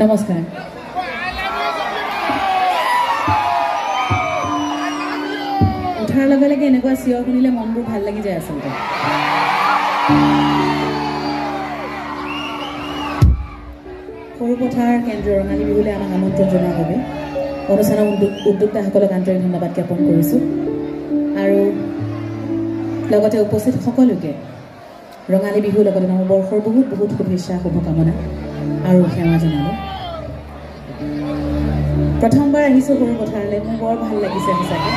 নমস্কাৰ উঠাৰ লগে লগে এনেকুৱা চিঞৰ শুনিলে মনবোৰ ভাল লাগি যায় আচলতে সৰুপথাৰ কেন্দ্ৰ ৰঙালী বিহুলৈ আমাক আমন্ত্ৰণ জনোৱাৰ বাবে অনুষ্ঠানৰ উদ্যোক্তাসকলক আন্তৰিক ধন্যবাদ জ্ঞাপন কৰিছোঁ আৰু লগতে উপস্থিত সকলোকে ৰঙালী বিহুৰ লগতে নৱবৰ্ষৰ বহুত বহুত শুভেচ্ছা শুভকামনা আৰু সেৱা জনালোঁ প্ৰথমবাৰ আহিছোঁ সৰুপথাৰলৈ মোৰ বৰ ভাল লাগিছে সঁচাকৈ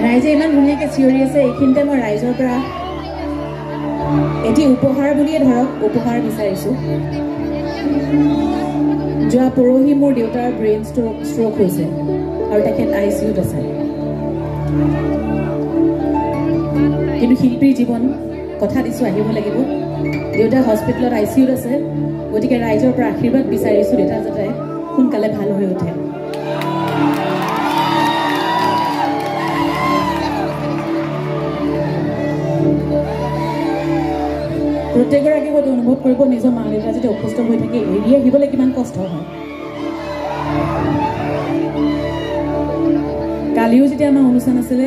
ৰাইজে ইমান ধুনীয়াকৈ চিঞৰি আছে এইখিনিতে মই ৰাইজৰ পৰা এটি উপহাৰ বুলিয়ে ধৰক উপহাৰ বিচাৰিছোঁ যোৱা পৰহি মোৰ দেউতাৰ ব্ৰেইন ষ্ট্ৰক হৈছে আৰু তেখেত ICUত আছে কিন্তু শিল্পীৰ জীৱন কথা দিছোঁ আহিব লাগিব দেউতা হস্পিটেলত ICUত আছে গতিকে ৰাইজৰ পৰা আশীৰ্বাদ বিচাৰিছোঁ দেউতা যাতে সোনকালে ভাল হৈ উঠে প্ৰত্যেকগৰাকী হয়তো অনুভৱ কৰিব নিজৰ মা দেউতা যদি অসুস্থ হৈ থাকে এৰি আহিবলৈ কিমান কষ্ট হয় কালিও যেতিয়া আমাৰ অনুষ্ঠান আছিলে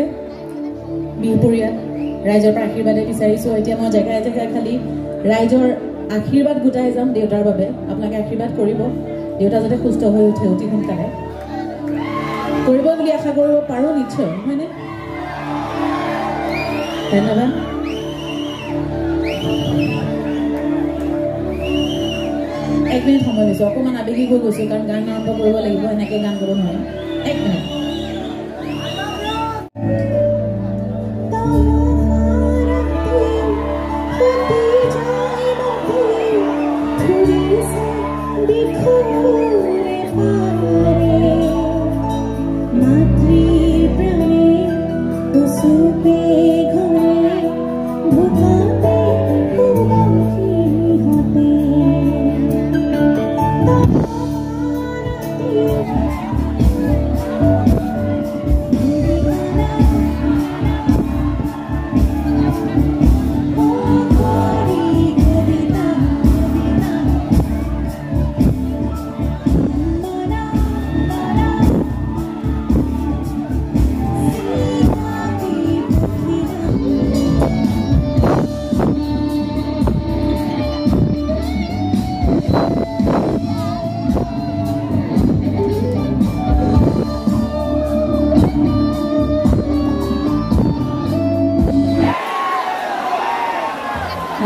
বিহুপুৰীয়াত ৰাইজৰ পৰা আশীৰ্বাদে বিচাৰিছোঁ এতিয়া মই জেগাই জেগাই খালি ৰাইজৰ আশীৰ্বাদ গোটাই যাম দেউতাৰ বাবে আপোনালোকে আশীৰ্বাদ কৰিব দেউতা যাতে সুস্থ হৈ উঠে অতি সোনকালে কৰিব বুলি আশা কৰিব পাৰোঁ নিশ্চয় হয়নে ধন্যবাদ এক মিনিট সময় লৈছোঁ অকণমান আবেগিক হৈ গৈছোঁ কাৰণ গান আৰম্ভ কৰিব লাগিব এনেকৈ গান গাব নোৱাৰিম এক মিনিট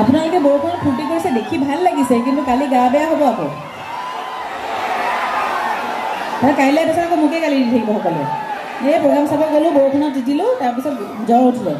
আপোনালোকে বৰষুণত ফূৰ্তি কৰিছে দেখি ভাল লাগিছে কিন্তু কালি গা বেয়া হ'ব আকৌ কাইলৈ তাৰপিছত আকৌ মোকে গালি দি থাকিব সকলোৱে এই প্ৰগ্ৰাম চাব গ'লোঁ বৰষুণত তিতিলোঁ তাৰপিছত জ্বৰ উঠিলে